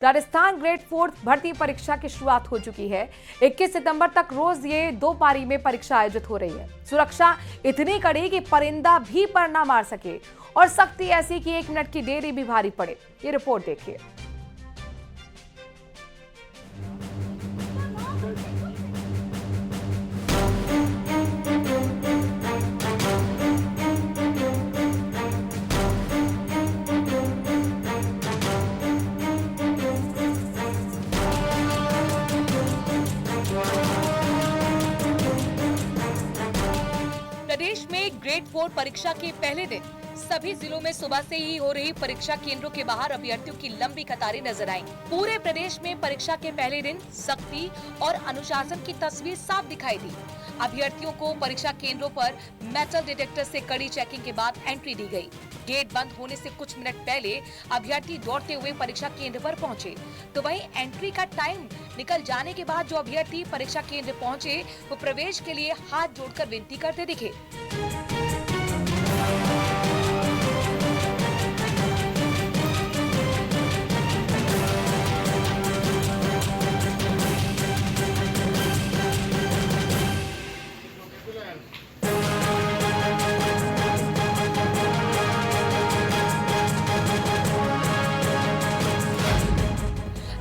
Rajasthan grade 4 भर्ती परीक्षा की शुरुआत हो चुकी है। 21 सितंबर तक रोज ये 2 पारी में परीक्षा आयोजित हो रही है। सुरक्षा इतनी कड़ी कि परिंदा भी पर ना मार सके और सख्ती ऐसी कि 1 मिनट की देरी भी भारी पड़े। ये रिपोर्ट देखिए। प्रदेश में ग्रेड 4 परीक्षा के पहले दिन सभी जिलों में सुबह से ही हो रही परीक्षा केंद्रों के बाहर अभ्यर्थियों की लंबी कतारें नजर आईं। पूरे प्रदेश में परीक्षा के पहले दिन सख्ती और अनुशासन की तस्वीर साफ दिखाई दी। अभ्यर्थियों को परीक्षा केंद्रों पर मेटल डिटेक्टर से कड़ी चेकिंग के बाद एंट्री दी गई। गेट बंद होने से कुछ मिनट पहले अभ्यर्थी दौड़ते हुए परीक्षा केंद्र पर पहुंचे, तो वहीं एंट्री का टाइम निकल जाने के बाद जो अभ्यर्थी परीक्षा केंद्र पहुंचे वो प्रवेश के लिए हाथ जोड़कर विनती करते दिखे।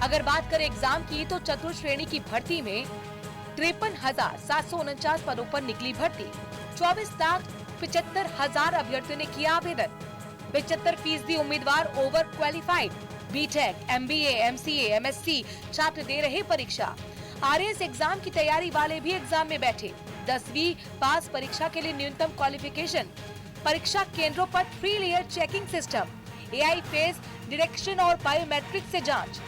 अगर बात करें एग्जाम की तो चतुर्थ श्रेणी की भर्ती में 53,749 पदों पर निकली भर्ती। 24,75,000 अभ्यर्थियों ने किया आवेदन। 75% उम्मीदवार over qualified B Tech, MBA, MCA, MSc छात्र दे रहे परीक्षा। आरएस एग्जाम की तैयारी वाले भी एग्जाम में बैठे। 10वीं पास परीक्षा के लिए न्यूनतम क्वालिफिकेशन। परीक्षा केंद्रों पर 3 layer checking system, AI face detection और बायोमेट्रिक से जांच।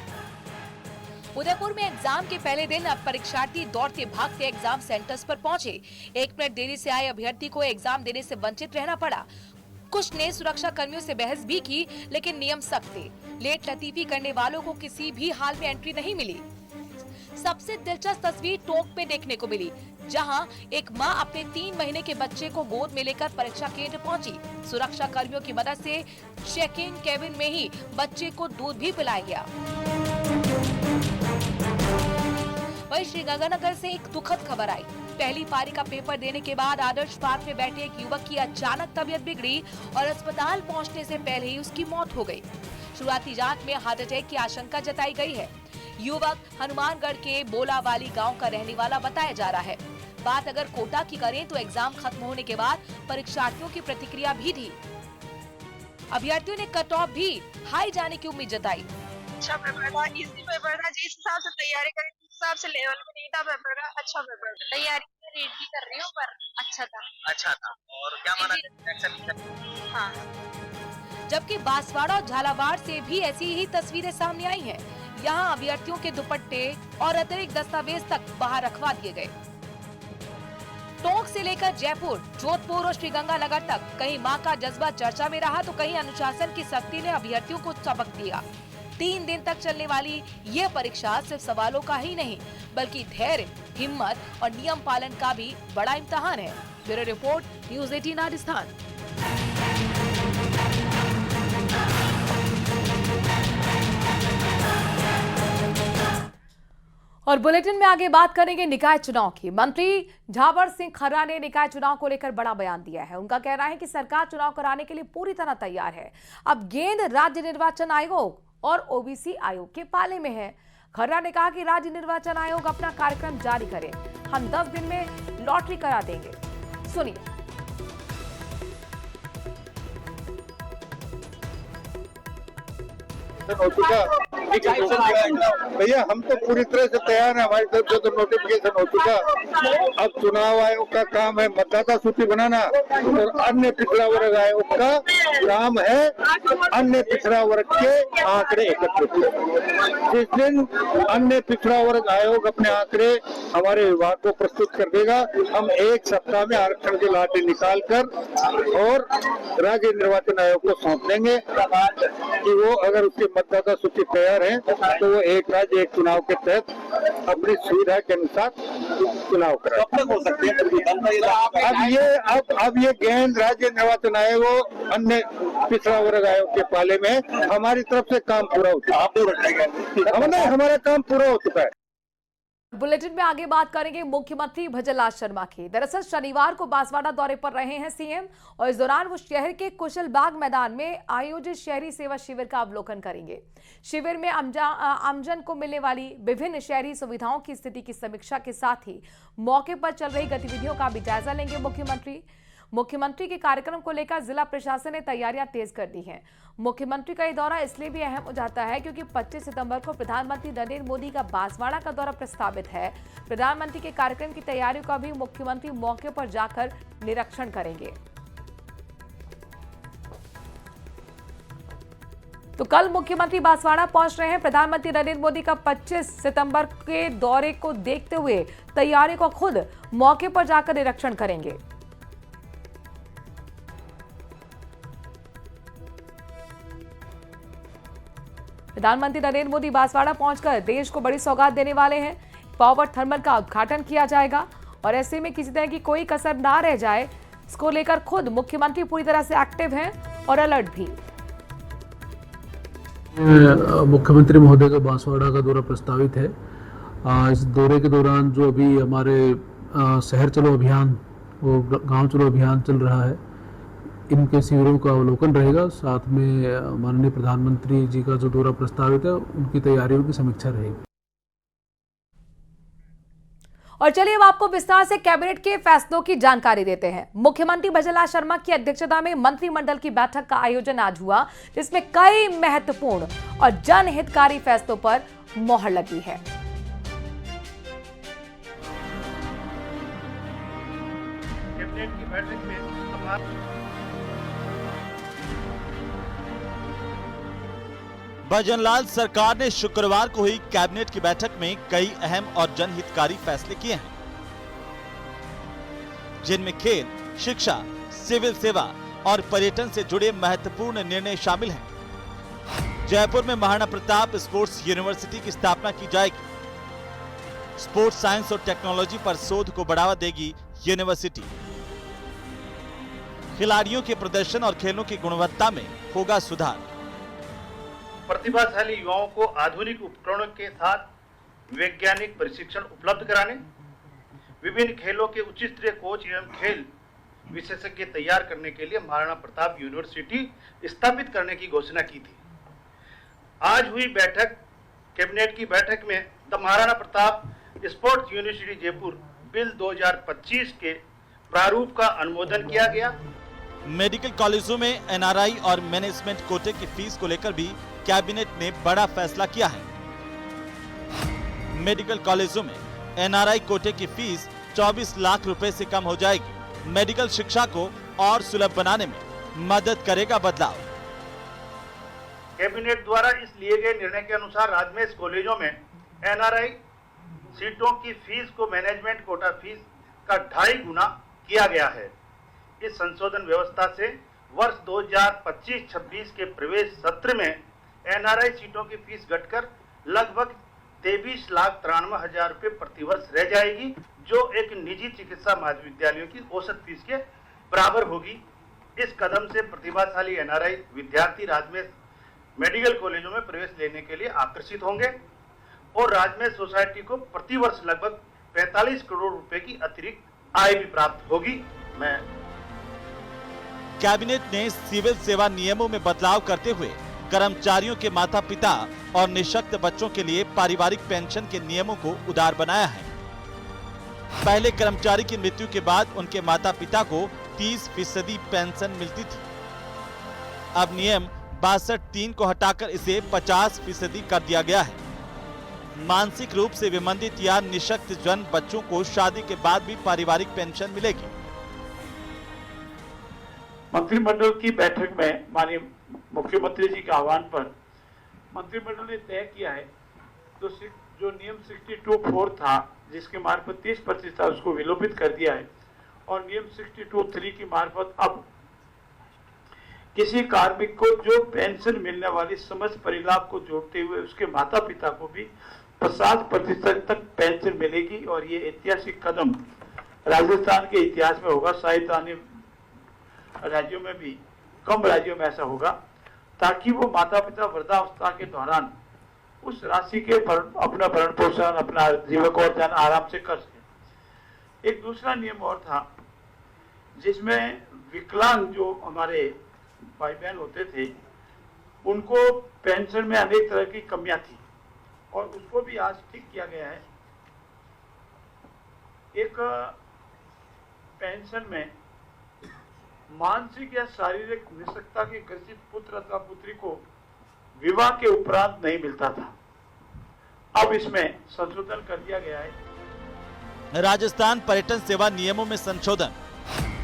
उदयपुर में एग्जाम के पहले दिन अब परीक्षार्थी दौड़ते भागते एग्जाम सेंटर्स पर पहुंचे। 1 मिनट देरी से आए अभ्यर्थी को एग्जाम देने से वंचित रहना पड़ा। कुछ ने सुरक्षा कर्मियों से बहस भी की, लेकिन नियम सख्त थे। लेट लतीफी करने वालों को किसी भी हाल में एंट्री नहीं मिली। सबसे दिलचस्प तस्वीर टोंक में देखने को मिली, जहां एक मां अपने 3 महीने के बच्चे को गोद में लेकर परीक्षा केंद्र पहुंची। सुरक्षा कर्मियों की मदद से चेकिंग केबिन में ही बच्चे को दूध भी पिलाया गया। वहीं श्रीगंगानगर से एक दुखद खबर आई। पहली पारी का पेपर देने के बाद आदर्श पार्क में बैठे एक युवक की अचानक तबीयत बिगड़ी और अस्पताल पहुंचने से पहले ही उसकी मौत हो गई। शुरुआती जांच में हार्ट अटैक की आशंका जताई गई है। युवक हनुमानगढ़ के बोलावाली गांव का रहने वाला बताया जा रहा है। बात अगर कोटा की करें तो एग्जाम खत्म होने के बाद परीक्षार्थियों की प्रतिक्रिया भी थी। अभ्यर्थियों ने कट ऑफ भी हाई जाने की उम्मीद जताई। अच्छा पेपर था, इजी पेपर था, जिस हिसाब से तैयारी करी उस हिसाब से लेवल में नहीं था पेपर का। अच्छा पेपर था, तैयारी रीड भी कर रही हूँ पर अच्छा था। और क्या माना? हाँ। जबकि बांसवाड़ा और झालावाड़ से भी ऐसी ही तस्वीरें सामने आई हैं। यहाँ अभ्यर्थियों के दुपट्टे और अतिरिक्त दस्तावेज तक बाहर रखवा दिए गए। टोंक से लेकर जयपुर, जोधपुर और श्रीगंगानगर तक कहीं मां का जज्बा चर्चा में रहा तो कहीं अनुशासन की सख्ती ने अभ्यर्थियों को सबक दिया। 3 दिन तक चलने वाली ये परीक्षा सिर्फ सवालों का ही नहीं बल्कि धैर्य, हिम्मत और नियम पालन का भी बड़ा इम्तिहान है। Bureau report, news 18 Rajasthan. और बुलेटिन में आगे बात करेंगे निकाय चुनाव की। मंत्री झावर सिंह खर्रा ने निकाय चुनाव को लेकर बड़ा बयान दिया है। उनका कहना है कि सरकार चुनाव कराने के लिए पूरी तरह तैयार है। अब गेंद राज्य निर्वाचन आयोग और ओबीसी आयोग के पाले में है। खर्रा ने कहा कि राज्य निर्वाचन आयोग अपना कार्यक्रम जारी करे, हम 10 दिन में लॉटरी करा देंगे। सुनिए। हो चुका भैया, हम तो पूरी तरह से तैयार हैं। हमारी तरफ से तो नोटिफिकेशन हो चुका। अब चुनाव आयोग का काम है मतदाता सूची बनाना और अन्य पिछड़ा वर्ग आयोग का काम है अन्य पिछड़ा वर्ग के आंकड़े एकत्रित। जिस दिन अन्य पिछड़ा वर्ग आयोग अपने आंकड़े हमारे विभाग को प्रस्तुत कर देगा, हम 1 सप्ताह में आरक्षण की लाठी निकाल कर और राज्य निर्वाचन आयोग को सौंप देंगे कि वो अगर उसके मतदाता सूची तैयार है तो वो एक राज्य एक चुनाव के तहत अपनी सुविधा के अनुसार चुनाव कराए। कब तक हो सकते हैं? अब ये गेंद राज्य निर्वाचन आयोग अन्य पिछड़ा वर्ग आयोग के पाले में हमारी तरफ से काम पूरा हो चुका है। आप लोग रखेंगे? हमारा काम पूरा हो चुका है। बुलेटिन में आगे बात करेंगे मुख्यमंत्री भजनलाल शर्मा की। दरअसल शनिवार को बांसवाड़ा दौरे पर रहे हैं सीएम और इस दौरान वो शहर के कुशल बाग मैदान में आयोजित शहरी सेवा शिविर का अवलोकन करेंगे। शिविर में आमजन को मिलने वाली विभिन्न शहरी सुविधाओं की स्थिति की समीक्षा के साथ ही मौके पर चल रही गतिविधियों का भी जायजा लेंगे मुख्यमंत्री के कार्यक्रम को लेकर जिला प्रशासन ने तैयारियां तेज कर दी हैं। मुख्यमंत्री का ये दौरा इसलिए भी अहम हो जाता है क्योंकि 25 सितंबर को प्रधानमंत्री नरेंद्र मोदी का बांसवाड़ा का दौरा प्रस्तावित है। प्रधानमंत्री के कार्यक्रम की तैयारियों का भी मुख्यमंत्री मौके पर जाकर निरीक्षण करेंगे। तो कल मुख्यमंत्री बांसवाड़ा पहुंच रहे हैं। प्रधानमंत्री नरेंद्र मोदी का 25 सितंबर के दौरे को देखते हुए तैयारी को खुद मौके पर जाकर निरीक्षण करेंगे। प्रधानमंत्री नरेंद्र मोदी बांसवाड़ा पहुंचकर देश को बड़ी सौगात देने वाले हैं। पावर थर्मल का उद्घाटन किया जाएगा और ऐसे में किसी तरह की कोई कसर ना रह जाए, इसको लेकर खुद मुख्यमंत्री पूरी तरह से एक्टिव हैं और अलर्ट भी। मुख्यमंत्री महोदय का बांसवाड़ा का दौरा प्रस्तावित है। इस दौरे के दौरान जो अभी हमारे शहर चलो अभियान वो गांव चलो अभियान चल रहा है, इनके शिविरों का अवलोकन रहेगा। साथ में माननीय प्रधानमंत्री जी का जो दौरा प्रस्तावित है उनकी तैयारियों की समीक्षा रहेगी। और चलिए अब आपको विस्तार से कैबिनेट के फैसलों की जानकारी देते हैं। मुख्यमंत्री भजनलाल शर्मा की अध्यक्षता में मंत्रिमंडल की बैठक का आयोजन आज हुआ, जिसमें कई महत्वपूर्ण और जनहितकारी फैसलों पर मोहर लगी है। कैबिनेट की बैठक में भजनलाल सरकार ने शुक्रवार को हुई कैबिनेट की बैठक में कई अहम और जनहितकारी फैसले किए हैं, जिनमें खेल, शिक्षा, सिविल सेवा और पर्यटन से जुड़े महत्वपूर्ण निर्णय शामिल हैं। जयपुर में महाराणा प्रताप स्पोर्ट्स यूनिवर्सिटी की स्थापना की जाएगी। स्पोर्ट्स साइंस और टेक्नोलॉजी पर शोध को बढ़ावा देगी यूनिवर्सिटी। खिलाड़ियों के प्रदर्शन और खेलों की गुणवत्ता में होगा सुधार। प्रतिभाशाली युवाओं को आधुनिक उपकरणों के साथ वैज्ञानिक प्रशिक्षण उपलब्ध कराने, विभिन्न खेलों के उच्च स्तरीय कोच एवं खेल विशेषज्ञ तैयार करने के लिए महाराणा प्रताप यूनिवर्सिटी स्थापित करने की घोषणा की थी। आज हुई बैठक कैबिनेट की बैठक में the Maharana Pratap sports university Jaipur bill 2025 के प्रारूप का अनुमोदन किया गया। मेडिकल कॉलेजों में एनआरआई और मैनेजमेंट कोटे की फीस को लेकर भी कैबिनेट ने बड़ा फैसला किया है। मेडिकल कॉलेजों में एनआरआई कोटे की फीस 24 लाख रुपए से कम हो जाएगी। मेडिकल शिक्षा को और सुलभ बनाने में मदद करेगा बदलाव। कैबिनेट द्वारा इस लिए गए निर्णय के अनुसार राजमेश कॉलेजों में एनआरआई सीटों की फीस को मैनेजमेंट कोटा फीस का 2.5 गुना किया गया है। इस संशोधन व्यवस्था से वर्ष 2025-26 के प्रवेश सत्र में एनआरआई सीटों की फीस घटकर लगभग 23,93,000 रुपए प्रतिवर्ष रह जाएगी, जो एक निजी चिकित्सा महाविद्यालयों की औसत फीस के बराबर होगी। इस कदम से प्रतिभाशाली एनआरआई विद्यार्थी राजमेश मेडिकल कॉलेजों में प्रवेश लेने के लिए आकर्षित होंगे और राजमेश सोसाइटी को प्रतिवर्ष लगभग 45 करोड़ रुपए की अतिरिक्त आय भी प्राप्त होगी। कैबिनेट ने सिविल सेवा नियमों में बदलाव करते हुए कर्मचारियों के माता पिता और निःशक्त बच्चों के लिए पारिवारिक पेंशन के नियमों को उदार बनाया है। पहले कर्मचारी की मृत्यु के बाद उनके माता पिता को 30% पेंशन मिलती थी। अब नियम 62(3) को हटाकर इसे 50% कर दिया गया है। मानसिक रूप से विमंदित या निःशक्त जन बच्चों को शादी के बाद भी पारिवारिक पेंशन मिलेगी। मंत्रिमंडल की बैठक में माननीय मुख्यमंत्री जी के आह्वान पर मंत्रिमंडल ने तय किया है तो जो नियम 62(4) था, जिसके मार्फत 30% था, उसको विलोपित कर दिया है और नियम 62(3) की मार्फत अब किसी कार्मिक को जो पेंशन मिलने वाली समस्त परिलाभ को जोड़ते हुए उसके माता पिता को भी 50% तक पेंशन मिलेगी और ये ऐतिहासिक कदम राजस्थान के इतिहास में होगा। शायद अन्य राज्यों में भी, कम राज्यों में ऐसा होगा, ताकि वो माता पिता वृद्धावस्था के दौरान उस राशि के अपना भरण पोषण, अपना जीविकोपार्जन आराम से कर सके। एक दूसरा नियम और था जिसमें विकलांग जो हमारे भाई बहन होते थे उनको पेंशन में अनेक तरह की कमियां थी और उसको भी आज ठीक किया गया है। एक पेंशन में मानसिक या शारीरिक निःशक्तता के ग्रसित पुत्र अथवा पुत्री को विवाह के उपरांत नहीं मिलता था, अब इसमें संशोधन कर दिया गया है। राजस्थान पर्यटन सेवा नियमों में संशोधन,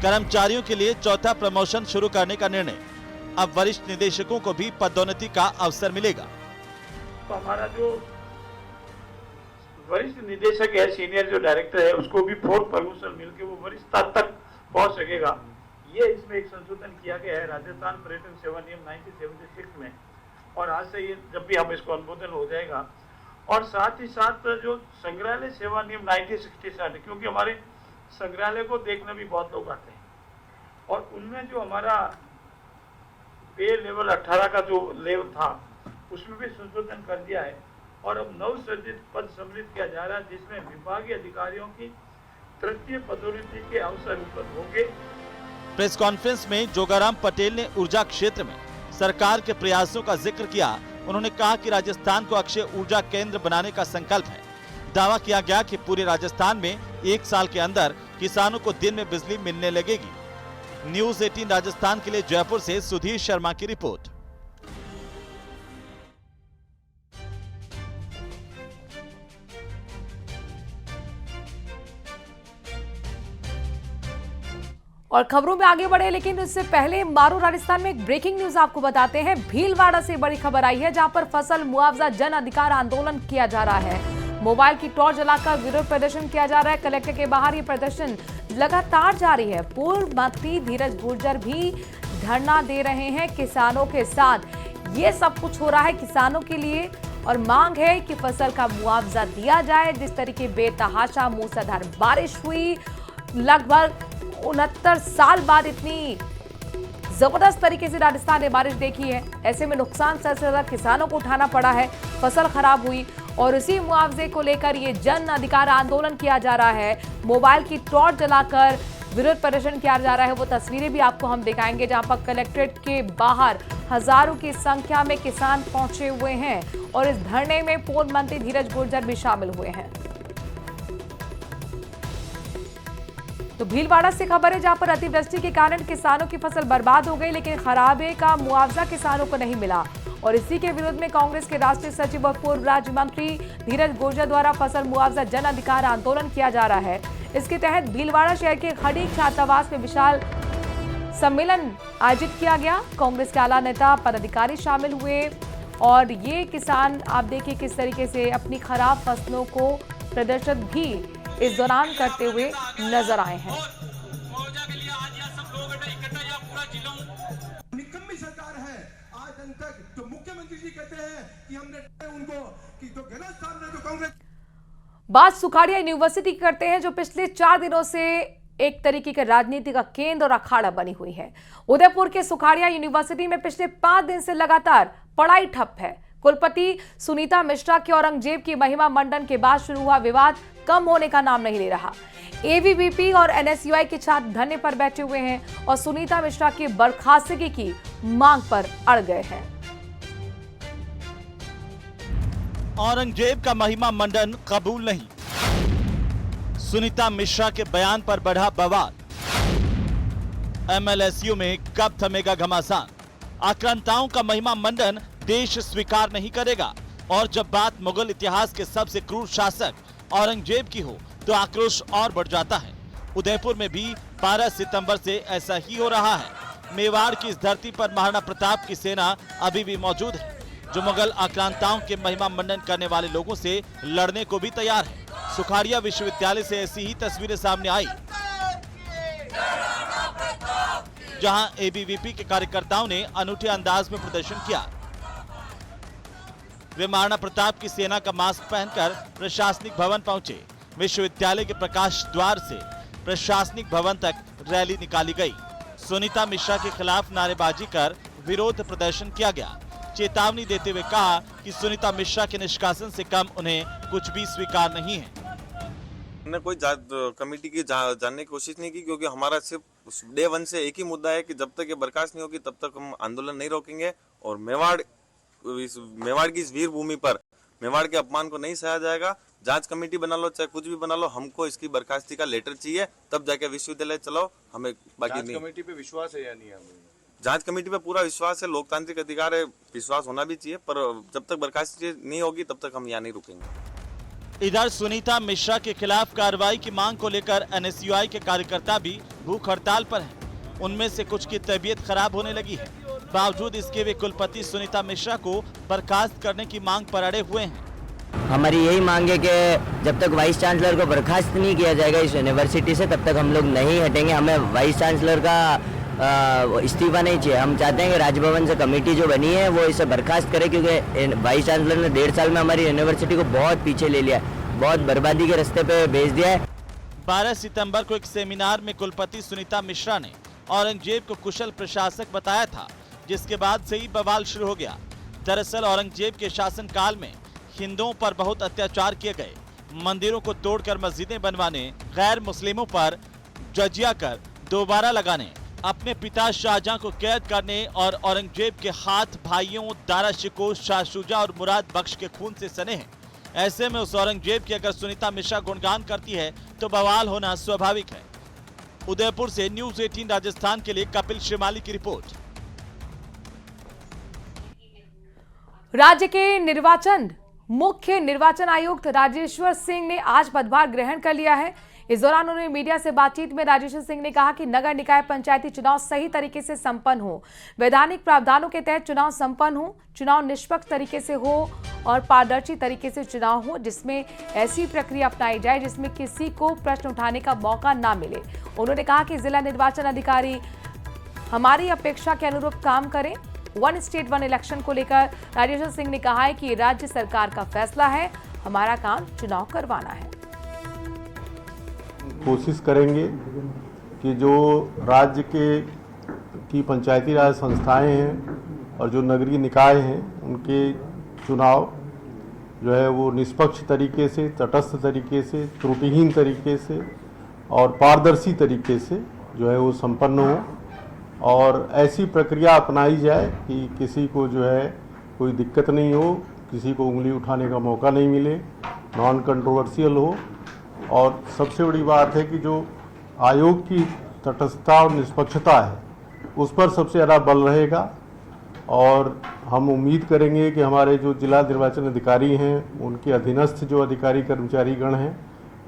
कर्मचारियों के लिए चौथा प्रमोशन शुरू करने का निर्णय। अब वरिष्ठ निदेशकों को भी पदोन्नति का अवसर मिलेगा। तो हमारा जो वरिष्ठ निदेशक है, सीनियर जो डायरेक्टर है, उसको भी 4th प्रमोशन मिलकर वो वरिष्ठ स्तर तक पहुंच सकेगा। ये इसमें एक संशोधन किया गया है राजस्थान पर्यटन सेवा नियम 1976 में, और आज से ये जब भी हम इसको अनुमोदन हो जाएगा। और साथ ही साथ जो संग्रहालय सेवा नियम 1967, क्योंकि हमारे संग्रहालय को देखने भी बहुत लोग आते हैं और उनमें जो हमारा पे लेवल 18 का जो लेवल था उसमें भी संशोधन कर दिया है और अब नवसृजित पद सम्मिलित किया जा रहा है, जिसमें विभागीय अधिकारियों की तृतीय पदोन्नति के अवसर उपलब्ध होंगे। प्रेस कॉन्फ्रेंस में जोगाराम पटेल ने ऊर्जा क्षेत्र में सरकार के प्रयासों का जिक्र किया। उन्होंने कहा कि राजस्थान को अक्षय ऊर्जा केंद्र बनाने का संकल्प है। दावा किया गया कि पूरे राजस्थान में 1 साल के अंदर किसानों को दिन में बिजली मिलने लगेगी। न्यूज़ 18 राजस्थान के लिए जयपुर से सुधीर शर्मा की रिपोर्ट। और खबरों में आगे बढ़े, लेकिन उससे पहले मारू राजस्थान में एक ब्रेकिंग न्यूज आपको बताते हैं। भीलवाड़ा से बड़ी खबर आई है, जहां पर फसल मुआवजा जन अधिकार आंदोलन किया जा रहा है। मोबाइल की टॉर्च जलाकर विरोध प्रदर्शन किया जा रहा है। कलेक्टर के बाहर ये प्रदर्शन लगातार जारी है। पूर्व मंत्री धीरज गुर्जर भी धरना दे रहे हैं किसानों के साथ। ये सब कुछ हो रहा है किसानों के लिए और मांग है कि फसल का मुआवजा दिया जाए। जिस तरीके बेतहाशा मूसलाधार बारिश हुई, लगभग 69 साल बाद इतनी जबरदस्त तरीके से राजस्थान ने बारिश देखी है। ऐसे में नुकसान सबसे ज्यादा किसानों को उठाना पड़ा है, फसल खराब हुई और इसी मुआवजे को लेकर ये जन अधिकार आंदोलन किया जा रहा है। मोबाइल की टॉर्च जलाकर विरोध प्रदर्शन किया जा रहा है। वो तस्वीरें भी आपको हम दिखाएंगे, जहां पर कलेक्ट्रेट के बाहर हजारों की संख्या में किसान पहुंचे हुए हैं और इस धरने में पूर्व मंत्री धीरज गुर्जर भी शामिल हुए हैं। तो भीलवाड़ा से खबर है, जहां पर अतिवृष्टि के कारण किसानों की फसल बर्बाद हो गई, लेकिन खराबे का मुआवजा किसानों को नहीं मिला और इसी के विरोध में कांग्रेस के राष्ट्रीय सचिव और पूर्व राज्य मंत्री धीरज गुर्जर द्वारा फसल मुआवजा जन अधिकार आंदोलन किया जा रहा है। इसके तहत भीलवाड़ा शहर के खड़ी छात्रावास में विशाल सम्मेलन आयोजित किया गया। कांग्रेस के आला नेता, पदाधिकारी शामिल हुए और ये किसान आप देखिए किस तरीके से अपनी खराब फसलों को प्रदर्शित भी इस दौरान करते हुए नजर आए हैं। निकम्मी सरकार है आज दिन तक, तो मुख्यमंत्री जी कहते हैं कि हमने उनको कि जो गलत सामने जो कांग्रेस। बात सुखाड़िया यूनिवर्सिटी करते हैं, जो पिछले 4 दिनों से एक तरीके का राजनीति का केंद्र और अखाड़ा बनी हुई है। उदयपुर के सुखाड़िया यूनिवर्सिटी में पिछले 5 दिन से लगातार पढ़ाई ठप है। कुलपति सुनीता मिश्रा के औरंगजेब की महिमा मंडन के बाद शुरू हुआ विवाद कम होने का नाम नहीं ले रहा। एबीवीपी और एनएसयूआई के छात्र धरने पर बैठे हुए हैं और सुनीता मिश्रा की बर्खास्तगी की मांग पर अड़ गए हैं। औरंगजेब का महिमा मंडन कबूल नहीं, सुनीता मिश्रा के बयान पर बढ़ा बवाल। एमएलएसयू में कब थमेगा घमासान, आक्रांताओं का महिमा मंडन देश स्वीकार नहीं करेगा। और जब बात मुगल इतिहास के सबसे क्रूर शासक औरंगजेब की हो तो आक्रोश और बढ़ जाता है। उदयपुर में भी 12 सितंबर से ऐसा ही हो रहा है। मेवाड़ की इस धरती पर महाराणा प्रताप की सेना अभी भी मौजूद है, जो मुगल आक्रांताओं के महिमा मंडन करने वाले लोगों से लड़ने को भी तैयार है। सुखाड़िया विश्वविद्यालय से ऐसी ही तस्वीरें सामने आई। जहां एबीवीपी के कार्यकर्ताओं ने अनूठे अंदाज में प्रदर्शन किया। वे महाराणा प्रताप की सेना का मास्क पहनकर प्रशासनिक भवन पहुंचे। विश्वविद्यालय के प्रकाश द्वार से प्रशासनिक भवन तक रैली निकाली गई। सुनीता मिश्रा के खिलाफ नारेबाजी कर विरोध प्रदर्शन किया गया। चेतावनी देते हुए कहा कि सुनीता मिश्रा के निष्कासन से कम उन्हें कुछ भी स्वीकार नहीं है। हमने कोई कमेटी की जानने की कोशिश नहीं की, क्योंकि हमारा सिर्फ डे 1 से एक ही मुद्दा है कि जब तक ये बर्खास्त नहीं होगी तब तक हम आंदोलन नहीं रोकेंगे और मेवाड़ की इस वीर भूमि पर मेवाड़ के अपमान को नहीं सहा जाएगा। जांच कमेटी बना लो, चाहे कुछ भी बना लो, हमको इसकी बर्खास्ती का लेटर चाहिए, तब जाके विश्वविद्यालय चलाओ। हमें बाकी नहीं। कमेटी पे विश्वास है या नहीं? जांच कमेटी पे पूरा विश्वास है, लोकतांत्रिक अधिकार है, विश्वास होना भी चाहिए, पर जब तक बर्खास्ती नहीं होगी तब तक हम यहाँ नहीं रुकेंगे। इधर सुनीता मिश्रा के खिलाफ कार्रवाई की मांग को लेकर एनएसयूआई के कार्यकर्ता भी भूख हड़ताल पर हैं। उनमें से कुछ की तबीयत खराब होने लगी है। बावजूद इसके वे कुलपति सुनीता मिश्रा को बर्खास्त करने की मांग पर अड़े हुए हैं। हमारी यही मांग है कि जब तक वाइस चांसलर को बर्खास्त नहीं किया जाएगा इस यूनिवर्सिटी से, तब तक हम लोग नहीं हटेंगे। हमें वाइस चांसलर का इस्तीफा नहीं चाहिए। हम चाहते हैं कि राजभवन से कमेटी जो बनी है वो इसे बर्खास्त करे, क्योंकि वाइस चांसलर ने 1.5 साल में हमारी यूनिवर्सिटी को बहुत पीछे ले लिया, बहुत बर्बादी के रास्ते पे भेज दिया है। 12 सितंबर को एक सेमिनार में कुलपति सुनीता मिश्रा ने औरंगजेब को कुशल प्रशासक बताया था, जिसके बाद से ही बवाल शुरू हो गया। दरअसल औरंगजेब के शासनकाल में हिंदुओं पर बहुत अत्याचार किए गए। मंदिरों को तोड़कर मस्जिदें बनवाने, गैर मुस्लिमों पर जजिया कर दोबारा लगाने, अपने पिता शाहजहां को कैद करने और औरंगजेब के हाथ भाइयों दारा शिकोह, शाह शुजा और मुराद बख्श के खून से सने हैं। ऐसे में उस औरंगजेब की अगर सुनीता मिश्रा गुणगान करती है तो बवाल होना स्वाभाविक है। उदयपुर से न्यूज़ 18 राजस्थान के लिए कपिल श्रीमाली की रिपोर्ट। राज्य के मुख्य निर्वाचन आयुक्त राजेश्वर सिंह ने आज पदभार ग्रहण कर लिया है। इस दौरान उन्होंने मीडिया से बातचीत में राजेश्वर सिंह ने कहा कि नगर निकाय पंचायती चुनाव सही तरीके से संपन्न हो, वैधानिक प्रावधानों के तहत चुनाव संपन्न हो, चुनाव निष्पक्ष तरीके से हो और पारदर्शी तरीके से चुनाव हो, जिसमें ऐसी प्रक्रिया अपनाई जाए जिसमें किसी को प्रश्न उठाने का मौका ना मिले। उन्होंने कहा कि जिला निर्वाचन अधिकारी हमारी अपेक्षा के अनुरूप काम करें। 1 स्टेट 1 इलेक्शन को लेकर राजेश्वर सिंह ने कहा है कि राज्य सरकार का फैसला है, हमारा काम चुनाव करवाना है। कोशिश करेंगे कि जो राज्य की पंचायती राज संस्थाएं हैं और जो नगरीय निकाय हैं उनके चुनाव जो है वो निष्पक्ष तरीके से, तटस्थ तरीके से, त्रुटिहीन तरीके से और पारदर्शी तरीके से जो है वो संपन्न हो और ऐसी प्रक्रिया अपनाई जाए कि किसी को जो है कोई दिक्कत नहीं हो, किसी को उंगली उठाने का मौका नहीं मिले, नॉन कंट्रोवर्शियल हो। और सबसे बड़ी बात है कि जो आयोग की तटस्थता और निष्पक्षता है उस पर सबसे ज़्यादा बल रहेगा और हम उम्मीद करेंगे कि हमारे जो जिला निर्वाचन अधिकारी हैं उनके अधीनस्थ जो अधिकारी कर्मचारी गण हैं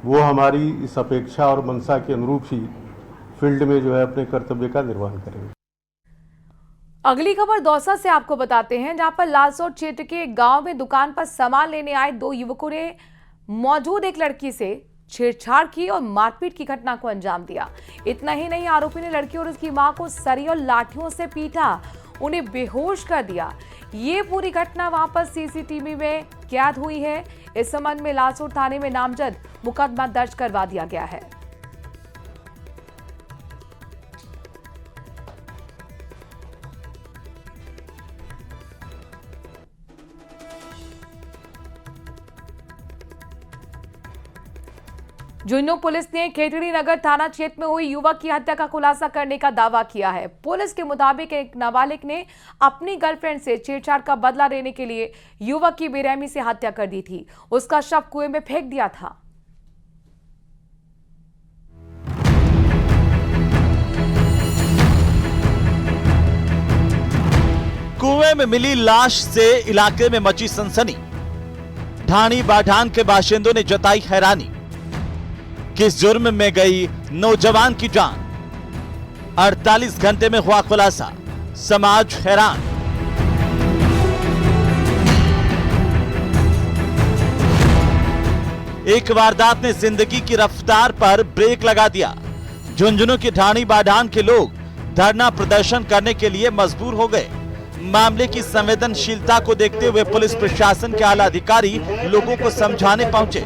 वो हमारी इस अपेक्षा और मंशा के अनुरूप ही फील्ड में जो है अपने कर्तव्य का निर्वहन करेंगे। अगली खबर दौसा से आपको बताते हैं, जहां पर लालसोट क्षेत्र के गांव में दुकान पर सामान लेने आए 2 युवकों ने मौजूद एक लड़की से छेड़छाड़ की और मारपीट की घटना को अंजाम दिया। इतना ही नहीं, आरोपी ने लड़की और उसकी मां को सरी और लाठियों से पीटा, उन्हें बेहोश कर दिया। ये पूरी घटना वहां पर सीसीटीवी में कैद हुई है। इस संबंध में लालसोट थाने में नामजद मुकदमा दर्ज करवा दिया गया है। झुंझुनू पुलिस ने खेतड़ी नगर थाना क्षेत्र में हुई युवक की हत्या का खुलासा करने का दावा किया है। पुलिस के मुताबिक एक नाबालिग ने अपनी गर्लफ्रेंड से छेड़छाड़ का बदला लेने के लिए युवक की बेरहमी से हत्या कर दी थी। उसका शव कुएं में फेंक दिया था। कुएं में मिली लाश से इलाके में मची सनसनी। ढाणी बाढान के बाशिंदों ने जताई हैरानी। किस जुर्म में गई नौजवान की जान, 48 घंटे में हुआ खुलासा, समाज हैरान। एक वारदात ने जिंदगी की रफ्तार पर ब्रेक लगा दिया। झुंझुनू के ढाणी बाढान के लोग धरना प्रदर्शन करने के लिए मजबूर हो गए। मामले की संवेदनशीलता को देखते हुए पुलिस प्रशासन के आला अधिकारी लोगों को समझाने पहुंचे,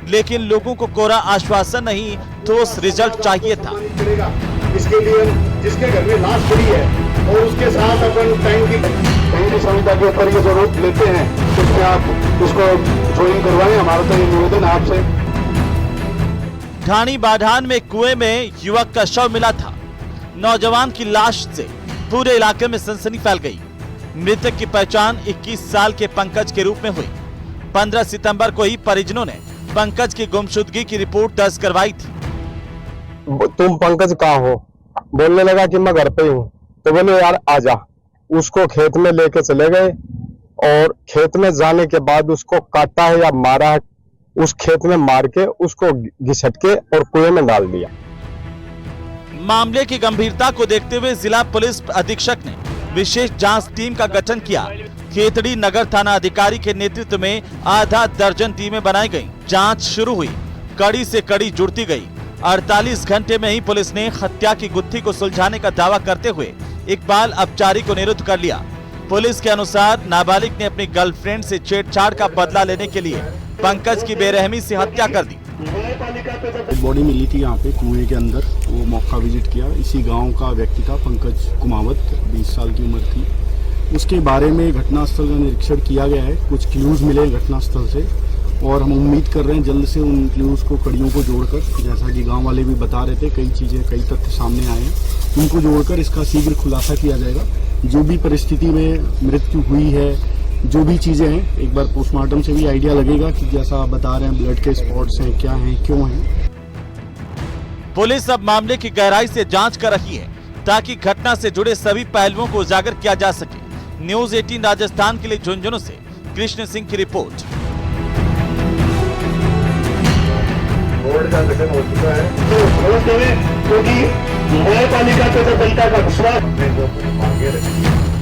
लेकिन लोगों को कोरा आश्वासन नहीं, ठोस रिजल्ट चाहिए था। इसके लिए जिसके घर में लाश पड़ी है और उसके साथ अपन टाइम की संहिता के ऊपर ये जरूरत लेते हैं, तो क्या आप उसको ज्वाइन करवाएं। हमारा तो ये निवेदन है आपसे। ढाणी बाढ़ान में कुएं में युवक का शव मिला था। नौजवान की लाश से पूरे इलाके में सनसनी फैल गई। मृतक की पहचान 21 साल के पंकज के रूप में हुई। 15 सितंबर को ही परिजनों ने पंकज की गुमशुदगी की रिपोर्ट दर्ज करवाई थी। तुम पंकज कहाँ हो? बोलने लगा कि मैं घर पे हूँ। तो बोले यार आजा। उसको खेत में लेके चले गए और खेत में जाने के बाद उसको काटा है या मारा है, उस खेत में मार के उसको घिसट के और कुएं में डाल दिया। मामले की गंभीरता को देखते हुए जिला पुलिस अधीक्षक ने विशेष जांच टीम का गठन किया। खेतड़ी नगर थाना अधिकारी के नेतृत्व में आधा दर्जन टीमें बनाई गईं। जांच शुरू हुई, कड़ी से कड़ी जुड़ती गई। 48 घंटे में ही पुलिस ने हत्या की गुत्थी को सुलझाने का दावा करते हुए इकबाल अपचारी को निरुद्ध कर लिया। पुलिस के अनुसार नाबालिग ने अपनी गर्लफ्रेंड से छेड़छाड़ का बदला लेने के लिए पंकज की बेरहमी से हत्या कर दी। बॉडी मिली थी यहाँ पे कुएं के अंदर, वो मौका विजिट किया। इसी गांव का व्यक्ति था पंकज कुमावत, 20 साल की उम्र थी। उसके बारे में घटनास्थल का निरीक्षण किया गया है। कुछ क्लूज मिले घटनास्थल से और हम उम्मीद कर रहे हैं जल्द से उन क्लूज को, कड़ियों को जोड़कर, जैसा कि गांव वाले भी बता रहे थे, कई तथ्य सामने आए हैं, उनको जोड़कर इसका शीघ्र खुलासा किया जाएगा। जो भी परिस्थिति में मृत्यु हुई है, जो भी चीज़ें हैं, एक बार पोस्टमार्टम से भी आइडिया लगेगा कि जैसा बता रहे हैं ब्लड के स्पॉट्स हैं, क्या हैं, क्यों हैं। पुलिस अब मामले की गहराई से जांच कर रही है ताकि घटना से जुड़े सभी पहलुओं को उजागर किया जा सके। न्यूज़ 18 राजस्थान के लिए झुंझुनू से कृष्ण सिंह की रिपोर्ट। बोर्ड का गठन हो चुका है क्योंकि न्यायपालिका पे जनता का विश्वास मांगे रखी।